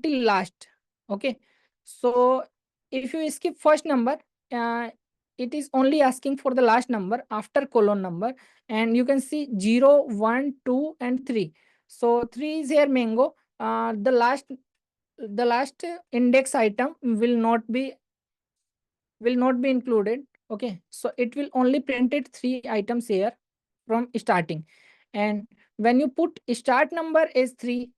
till last. Okay, so if you skip first number, uh, it is only asking for the last number after colon number, and you can see 0, 1, 2 and 3. So 3 is here mango. The last index item will not be included. Okay, so it will only printed 3 items here from starting. And when you put start number as 3,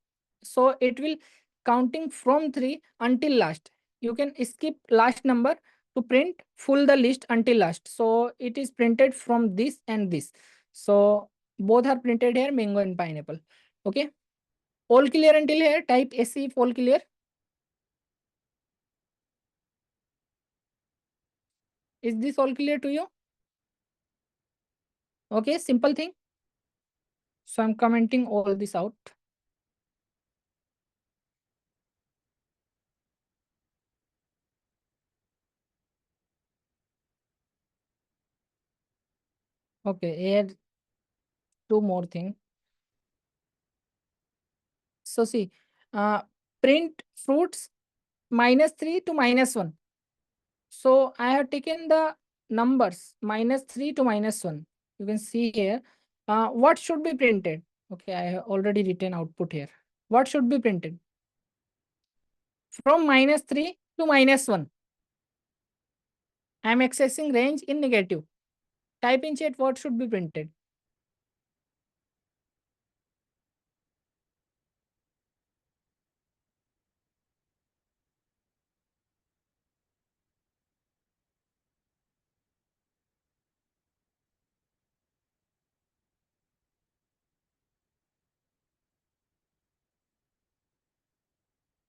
so it will counting from 3 until last. You can skip last number to print full the list until last. So it is printed from this and this. So both are printed here, mango and pineapple. Okay, all clear until here? Type SE if all clear. Is this all clear to you? Okay, simple thing. So I'm commenting all this out. Okay, here two more thing. So see, uh, print fruits -3 to -1. So I have taken the numbers -3 to -1. You can see here. What should be printed? Okay, I have already written output here. What should be printed? From -3 to -1. I am accessing range in negative. Type in chat what should be printed.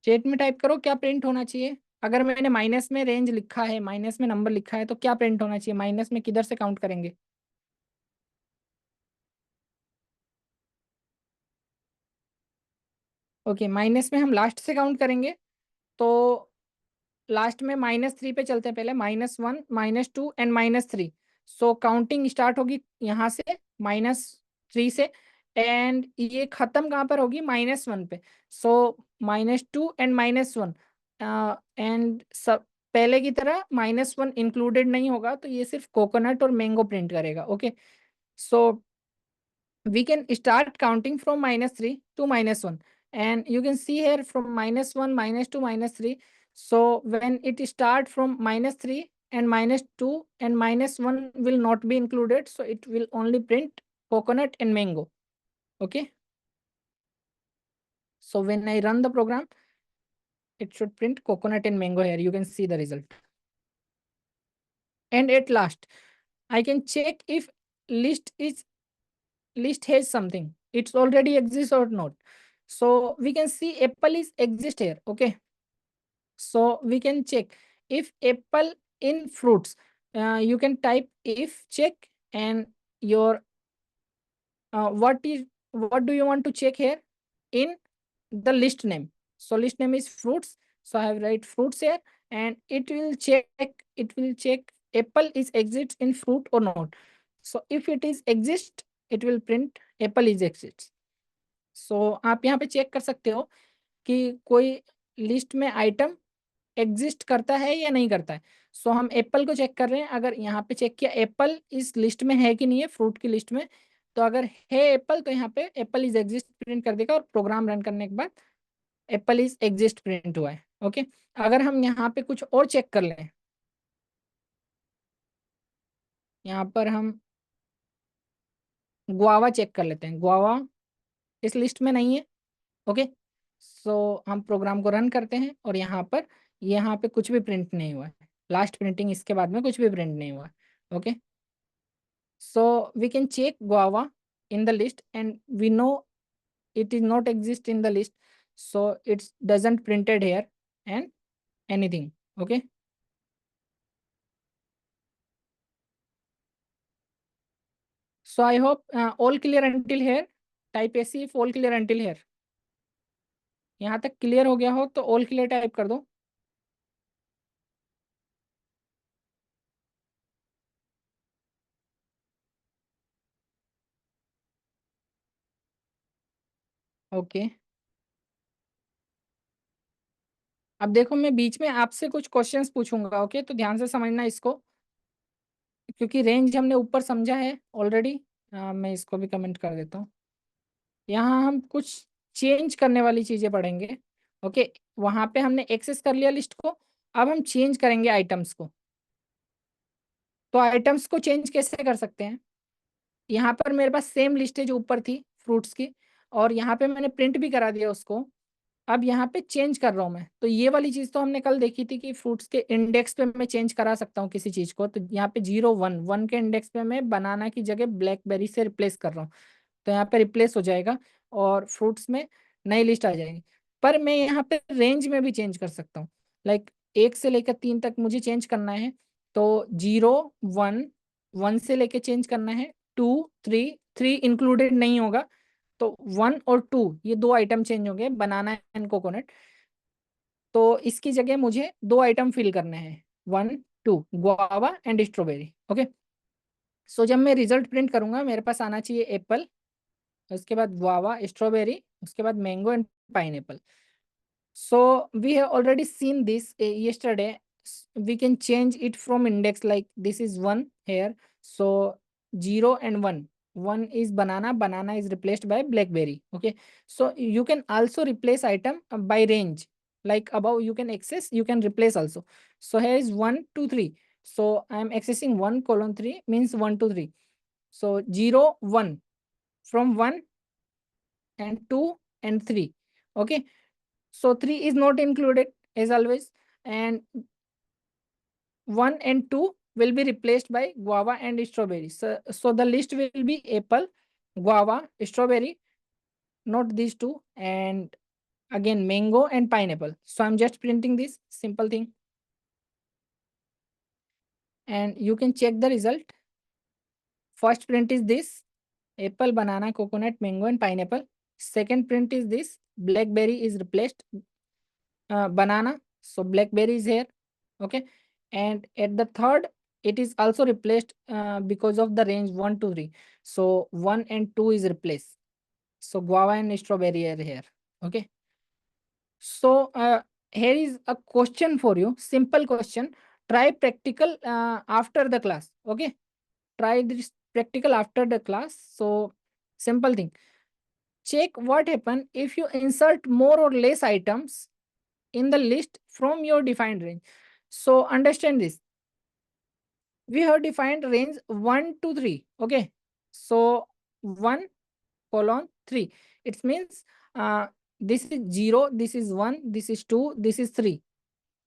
Chat में type करो क्या print होना चाहिए। अगर मैंने minus में range लिखा है, माइनस में नंबर लिखा है, तो क्या प्रिंट होना चाहिए? माइनस में किधर से काउंट करेंगे? ओके, माइनस में हम लास्ट से काउंट करेंगे। तो लास्ट में -3 पे चलते हैं, पहले -1, -2 एंड -3। सो काउंटिंग स्टार्ट होगी यहाँ से -3 से, एंड ये खत्म कहाँ पर होगी? -1 पे। सो -2 एंड -1, एंड सब पहले की तरह -1 इंक्लूडेड नहीं होगा, तो ये सिर्फ कोकोनट और मैंगो प्रिंट करेगा। Okay, so we can start counting from -3 to -1, and you can see here from -1, -2, -3. So when it start from -3 and -2 and -1 will not be included, so it will only print coconut and mango. Okay, so when I run the program, it should print coconut and mango. Here you can see the result. And at last I can check if list is list has something, it's already exists or not. So we can see apple is exist here. Okay, so we can check if apple in fruits. You can type if check, and your what do you want to check here in the list name? So list name is fruits, so I have write fruits here, and it will check apple is exists in fruit or not. So if it is exist, it will print apple is exists. सो आप यहाँ पे check कर सकते हो कि कोई list में item exist करता है या नहीं करता है। सो हम एप्पल को चेक कर रहे हैं। अगर यहाँ पे चेक किया एप्पल इस लिस्ट में है कि नहीं है, फ्रूट की लिस्ट में, तो अगर है एप्पल तो यहाँ पे एप्पल इज एग्जिस्ट प्रिंट कर देगा, और प्रोग्राम रन करने के बाद एप्पल इज एग्जिस्ट प्रिंट हुआ है। ओके, अगर हम यहाँ पे कुछ और चेक कर लें, यहाँ पर हम गुआवा चेक कर लेते हैं। गुआवा इस लिस्ट में नहीं है। ओके, सो हम प्रोग्राम को रन करते हैं, और यहाँ पे कुछ भी प्रिंट नहीं हुआ है। लास्ट प्रिंटिंग इसके बाद में कुछ भी प्रिंट नहीं हुआ है। Okay, so we can check guava in the list, and we know it is not exist in the list, so it doesn't printed here and anything. Okay, so I hope all clear until here. Type AC if all clear until here. यहाँ तक clear हो गया हो तो all clear type कर दो। Okay, अब देखो मैं बीच में आपसे कुछ क्वेश्चंस पूछूंगा, ओके, तो ध्यान से समझना इसको, क्योंकि रेंज हमने ऊपर समझा है ऑलरेडी। मैं इसको भी कमेंट कर देता हूँ। यहाँ हम कुछ चेंज करने वाली चीजें पढ़ेंगे, ओके। वहां पे हमने एक्सेस कर लिया लिस्ट को, अब हम चेंज करेंगे आइटम्स को। तो आइटम्स को चेंज कैसे कर सकते हैं? यहाँ पर मेरे पास सेम लिस्ट है जो ऊपर थी फ्रूट्स की, और यहाँ पे मैंने प्रिंट भी करा दिया उसको। अब यहाँ पे चेंज कर रहा हूँ मैं, तो ये वाली चीज तो हमने कल देखी थी कि फ्रूट्स के इंडेक्स पे मैं चेंज करा सकता हूँ किसी चीज को। तो यहाँ पे 0 1 1 के इंडेक्स पे मैं बनाना की जगह ब्लैकबेरी से रिप्लेस कर रहा हूँ, तो यहाँ पे रिप्लेस हो जाएगा और फ्रूट्स में नई लिस्ट आ जाएगी। पर मैं यहाँ पे रेंज में भी चेंज कर सकता हूँ, लाइक 1 से लेकर 3 तक मुझे चेंज करना है, तो 0 1 1 से लेके चेंज करना है, 2 3 3 इंक्लूडेड नहीं होगा, तो 1 और 2 ये दो आइटम चेंज होंगे, बनाना एंड कोकोनट। तो इसकी जगह मुझे दो आइटम फिल करने हैं, 1 2 गुआवा एंड स्ट्रॉबेरी, ओके। सो जब मैं रिजल्ट प्रिंट करूंगा मेरे पास आना चाहिए एप्पल, उसके बाद गुआवा स्ट्रॉबेरी, उसके बाद mango and pineapple. So we have already seen this yesterday. We can change it from index, like this is 1 here. So 0 and 1. 1 is banana, banana is replaced by blackberry. Okay. So you can also replace item by range. Like above you can access, you can replace also. So here is 1 2 3. So I am accessing 1:3 means 1 2 3. So 0 1 from 1 and 2 and 3. Okay. So 3 is not included as always, and 1 and 2 will be replaced by guava and strawberry. So the list will be apple, guava, strawberry, not these two, and again mango and pineapple. So I'm just printing this simple thing, and you can check the result. First print is this: apple, banana, coconut, mango, and pineapple. Second print is this: blackberry is replaced banana, so blackberry is here, okay. And at the third it is also replaced because of the range 1 2 3, so 1 and 2 is replaced, so guava and strawberry are here, okay. So here is a question for you, simple question. Try practical after the class, okay. Try this practical after the class. So simple thing, check what happen if you insert more or less items in the list from your defined range. So understand this. We have defined range 1 to 3. Okay. So 1:3. It means this is 0, this is 1, this is 2, this is 3.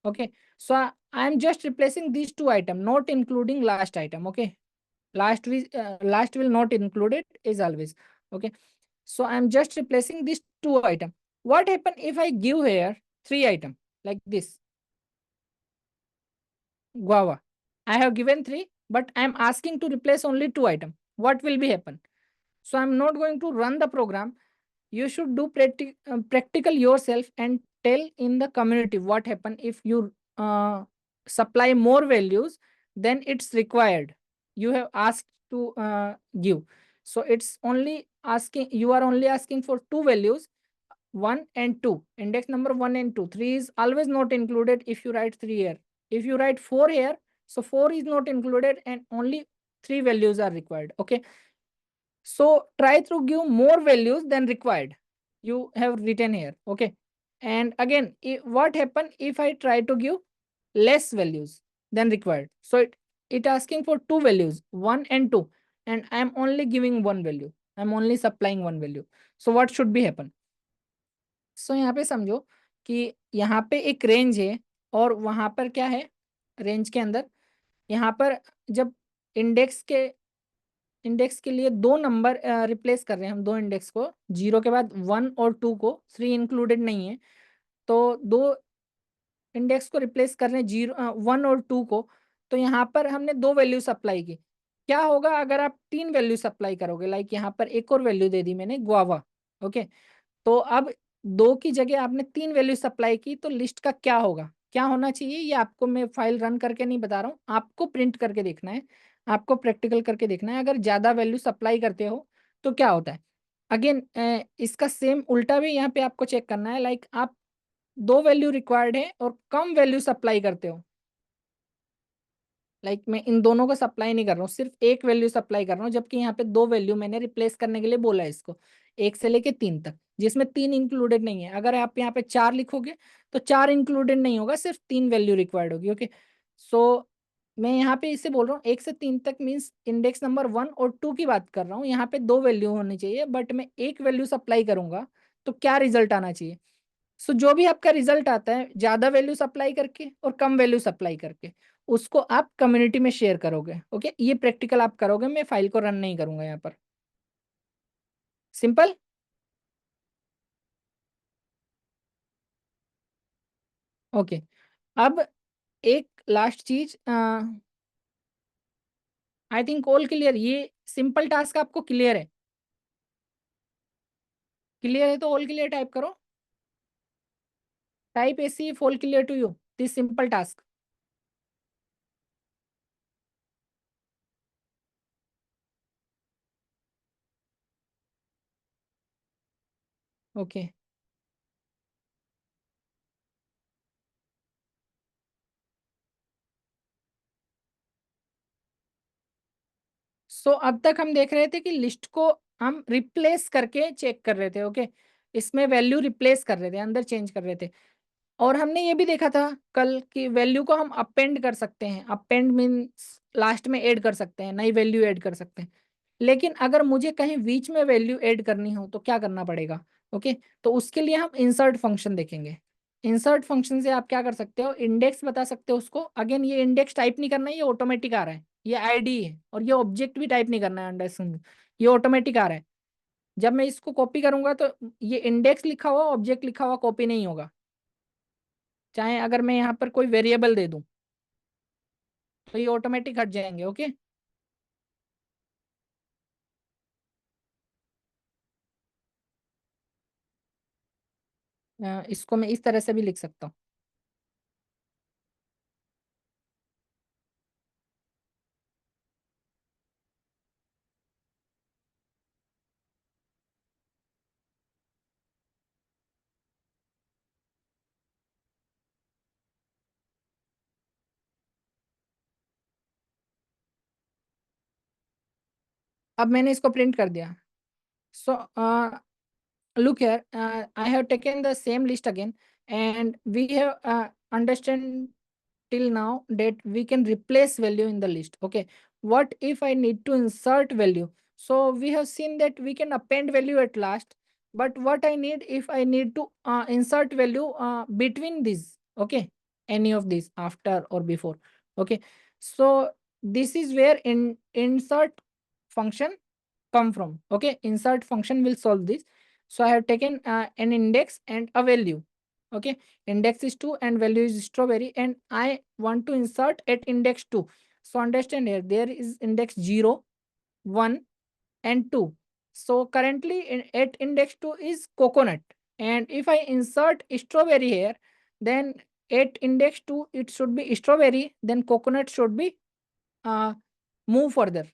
Okay. So I am just replacing these two items, not including last item. Okay. Last will not include it as always. Okay. So I am just replacing these two items. What happen if I give here 3 items like this? Guava. I have given 3, but I am asking to replace only 2 items. What will be happen? So I'm not going to run the program. You should do practical yourself and tell in the community what happen if you supply more values than it's required. You have asked to give. So it's only asking, you are only asking for 2 values, 1 and 2, index number 1 and 2. 3 is always not included if you write 3 here. If you write 4 here, so 4 is not included and only 3 values are required. Okay. So try to give more values than required. You have written here. Okay. And again, what happen if I try to give less values than required? So it asking for 2 values, 1 and 2, and I am only giving 1 value. I'm only supplying 1 value. So what should be happen? सो यहाँ पे समझो कि यहाँ पे एक range है और वहां पर क्या है, रेंज के अंदर यहाँ पर जब इंडेक्स के लिए दो नंबर रिप्लेस कर रहे हैं हम, दो इंडेक्स को, 0 के बाद 1 और 2 को, 3 इंक्लूडेड नहीं है, तो दो इंडेक्स को रिप्लेस कर रहे हैं 1 और 2 को, तो यहाँ पर हमने 2 वैल्यू सप्लाई की। क्या होगा अगर आप 3 वैल्यू सप्लाई करोगे? लाइक यहाँ पर एक और वैल्यू दे दी मैंने, गुआवा, ओके। तो अब 2 की जगह आपने 3 वैल्यू सप्लाई की, तो लिस्ट का क्या होगा, क्या होना चाहिए, ये आपको मैं फाइल रन करके नहीं बता रहा हूँ, आपको प्रिंट करके देखना है, आपको प्रैक्टिकल करके देखना है। अगर ज्यादा वैल्यू सप्लाई करते हो तो क्या होता है? अगेन इसका सेम उल्टा भी यहाँ पे आपको चेक करना है। लाइक आप दो वैल्यू रिक्वायर्ड है और कम वैल्यू सप्लाई करते हो, मैं इन दोनों को सप्लाई नहीं कर रहा हूँ, सिर्फ एक वैल्यू सप्लाई कर रहा हूँ, जबकि यहाँ पे दो वैल्यू मैंने रिप्लेस करने के लिए बोला है इसको, एक से लेके तीन तक, जिसमें तीन इंक्लूडेड नहीं है। अगर आप यहाँ पे चार लिखोगे तो चार इंक्लूडेड नहीं होगा, सिर्फ तीन वैल्यू रिक्वायर्ड होगी। ओके, सो मैं यहाँ पे इसे बोल रहा हूँ एक से तीन तक, मीन्स इंडेक्स नंबर वन और टू की बात कर रहा हूँ। यहाँ पे दो वैल्यू होनी चाहिए, बट मैं एक वैल्यू सप्लाई करूंगा, तो क्या रिजल्ट आना चाहिए? सो जो भी आपका रिजल्ट आता है ज्यादा वैल्यू सप्लाई करके और कम वैल्यू सप्लाई करके, उसको आप कम्युनिटी में शेयर करोगे। ओके, ये प्रैक्टिकल आप करोगे, मैं फाइल को रन नहीं करूंगा यहाँ पर। सिंपल। ओके, अब एक लास्ट चीज, आई थिंक ऑल क्लियर, ये सिंपल टास्क आपको क्लियर है? क्लियर है तो ऑल क्लियर टाइप करो। टाइप एसी all clear to you this simple task. Okay, so अब तक हम देख रहे थे कि लिस्ट को हम रिप्लेस करके चेक कर रहे थे। ओके, इसमें वैल्यू रिप्लेस कर रहे थे, अंदर चेंज कर रहे थे। और हमने ये भी देखा था कल कि वैल्यू को हम अपेंड कर सकते हैं, अपेंड मीन्स लास्ट में ऐड कर सकते हैं, नई वैल्यू ऐड कर सकते हैं। लेकिन अगर मुझे कहीं बीच में वैल्यू ऐड करनी हो तो क्या करना पड़ेगा? ओके, तो उसके लिए हम इंसर्ट फंक्शन देखेंगे। इंसर्ट फंक्शन से आप क्या कर सकते हो, इंडेक्स बता सकते हो उसको। अगेन ये इंडेक्स टाइप नहीं करना है, ये ऑटोमेटिक आ रहा है, ये आईडी है, और ये ऑब्जेक्ट भी टाइप नहीं करना है अंडरस्टैंड, ये ऑटोमेटिक आ रहा है। जब मैं इसको कॉपी करूंगा तो ये इंडेक्स लिखा हुआ ऑब्जेक्ट लिखा हुआ कॉपी नहीं होगा। चाहे अगर मैं यहाँ पर कोई वेरिएबल दे दूं तो ये ऑटोमेटिक हट जाएंगे। ओके, इसको मैं इस तरह से भी लिख सकता हूँ। अब मैंने इसको प्रिंट कर दिया। सो look here, I have taken the same list again, and we have understand till now that we can replace value in the list. Okay, what if I need to insert value? So we have seen that we can append value at last, but what I need if I need to insert value between these? Okay, any of these after or before? Okay, so this is where in insert function come from. Okay, insert function will solve this. So I have taken an index and a value. Okay, index is 2 and value is strawberry, and I want to insert at index 2. So understand here, there is index 0, 1 and 2. So currently at index 2 is coconut, and if I insert strawberry here, then at index 2 it should be strawberry, then coconut should be uh, move further.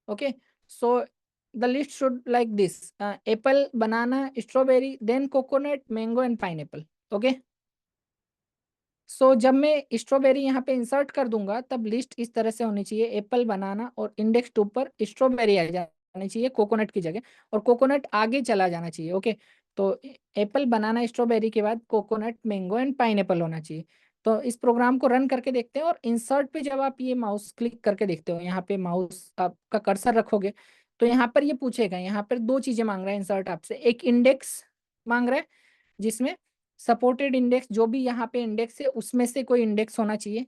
Okay, so the list should like this: apple, banana, strawberry, then coconut, mango and pineapple. Okay, जब मैं strawberry यहाँ पे insert कर दूंगा तब list इस तरह से होनी चाहिए: एप्पल, बनाना और इंडेक्स टू पर स्ट्रॉबेरी आ जानी चाहिए कोकोनट की जगह, और कोकोनट आगे चला जाना चाहिए। ओके, तो एप्पल, बनाना, स्ट्रॉबेरी के बाद कोकोनट, मैंगो एंड पाइनएप्पल होना चाहिए। तो इस प्रोग्राम को रन करके देखते हैं, और इंसर्ट पे जब आप ये माउस क्लिक करके देखते हो, यहाँ पे माउस आपका कर्सर रखोगे तो यहाँ पर ये पूछेगा, यहाँ पर दो चीजें मांग रहा है इंसर्ट आपसे: एक इंडेक्स मांग रहा है जिसमें सपोर्टेड इंडेक्स, जो भी यहाँ पे इंडेक्स है उसमें से कोई इंडेक्स होना चाहिए।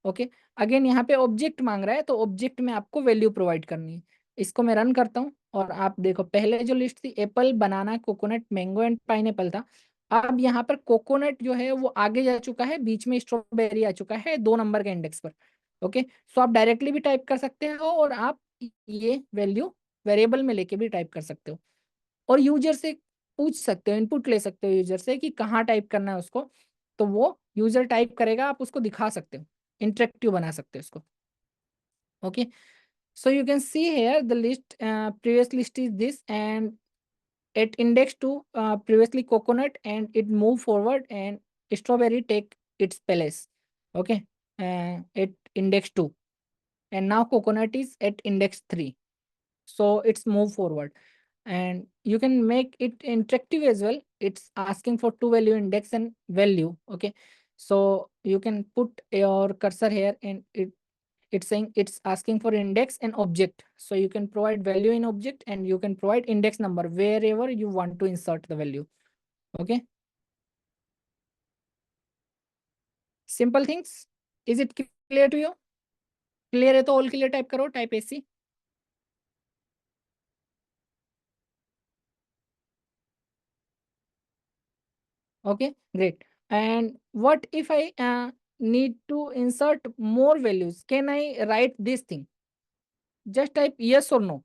ओके, अगेन यहाँ पे ऑब्जेक्ट मांग रहा है, तो ऑब्जेक्ट में आपको वैल्यू प्रोवाइड करनी है। इसको मैं रन करता हूँ और आप देखो, पहले जो लिस्ट थी Apple, banana, coconut, mango and pineapple था। अब यहाँ पर कोकोनट जो है वो आगे जा चुका है, बीच में स्ट्रॉबेरी आ चुका है 2 नंबर के इंडेक्स पर। ओके, सो आप डायरेक्टली भी टाइप कर सकते हो और आप ये वैल्यू वेरिएबल में लेके भी टाइप कर सकते हो, और यूजर से पूछ सकते हो, इनपुट ले सकते हो यूजर से कि कहाँ टाइप करना है उसको, तो वो यूजर टाइप करेगा, आप उसको दिखा सकते हो, इंटरेक्टिव बना सकते हो इसको। Okay, so you can see here the list, previous list is this, and at index 2, previously coconut, and it move forward, and strawberry take its place. Okay, at index 2, and now coconut is at index 3, so it's move forward. And you can make it interactive as well. It's asking for two value, index and value. Okay, so you can put your cursor here, and it's saying it's asking for index and object, so you can provide value in object, and you can provide index number wherever you want to insert the value. Okay, simple things. Is it clear to you? Clear है तो all clear type करो, type AC. Okay, great. And what if I need to insert more values? Can I write this thing? Just type yes or no.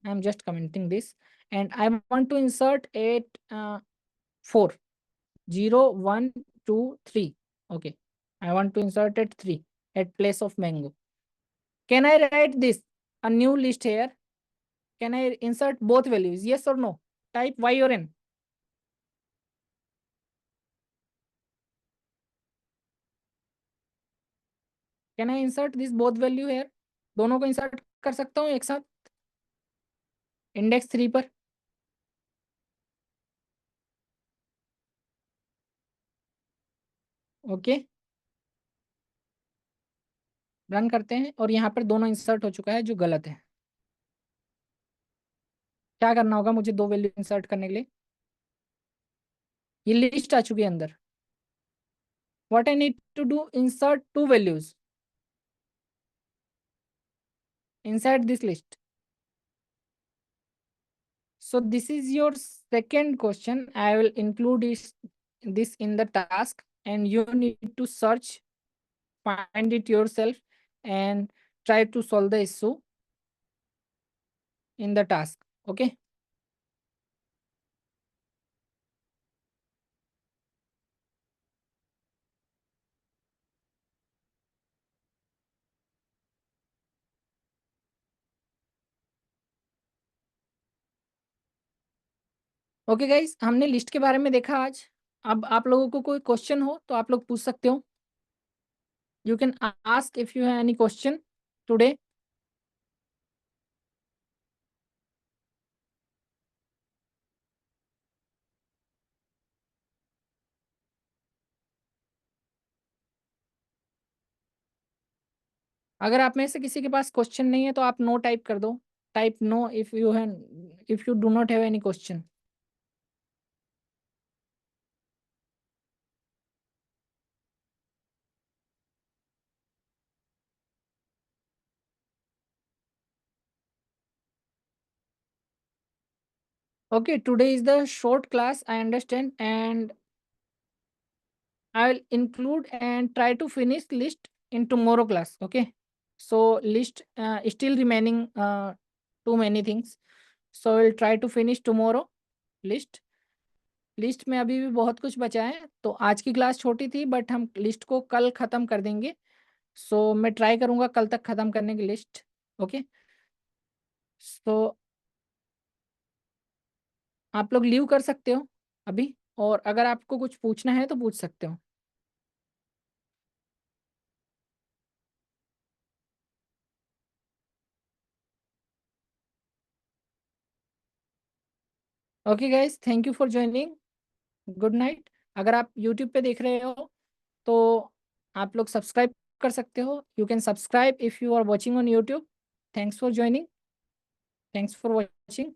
I'm just commenting this. And I want to insert at 4. 0, 1, 2, 3. Okay. I want to insert at 3 at place of mango. Can I write this? A new list here. Can I insert both values? Yes or no? Type Y or N. Can I insert this both value here? दोनों को insert कर सकता हूँ एक साथ index 3 पर. Okay, run करते हैं, और यहाँ पर दोनों इंसर्ट हो चुका है जो गलत है. क्या करना होगा मुझे दो वैल्यू इंसर्ट करने के लिए? ये लिस्ट आ चुकी है अंदर. What I need to do, insert two values inside this list. So this is your second question. I will include this in the task, and you need to search, find it yourself, and try to solve the issue in the task. Okay. Okay guys, हमने list के बारे में देखा आज. अब आप लोगों को कोई क्वेश्चन हो तो आप लोग पूछ सकते हो. You can ask if you have any question today. अगर आप में से किसी के पास क्वेश्चन नहीं है तो आप नो टाइप कर दो. Type know if you do not have any question. Okay, today is the short class, I understand, and I will include and try to finish list in tomorrow class. Okay, so list still remaining too many things, so we'll try to finish tomorrow list. List में अभी भी बहुत कुछ बचा है, तो आज की क्लास छोटी थी बट हम लिस्ट को कल खत्म कर देंगे. सो मैं ट्राई करूंगा कल तक खत्म करने की लिस्ट. ओके, सो आप लोग लीव कर सकते हो अभी, और अगर आपको कुछ पूछना है तो पूछ सकते हो. Okay guys, thank you for joining. Good night. अगर आप यूट्यूब पे देख रहे हो तो आप लोग सब्सक्राइब कर सकते हो. You can subscribe if you are watching on YouTube. Thanks for joining. Thanks for watching.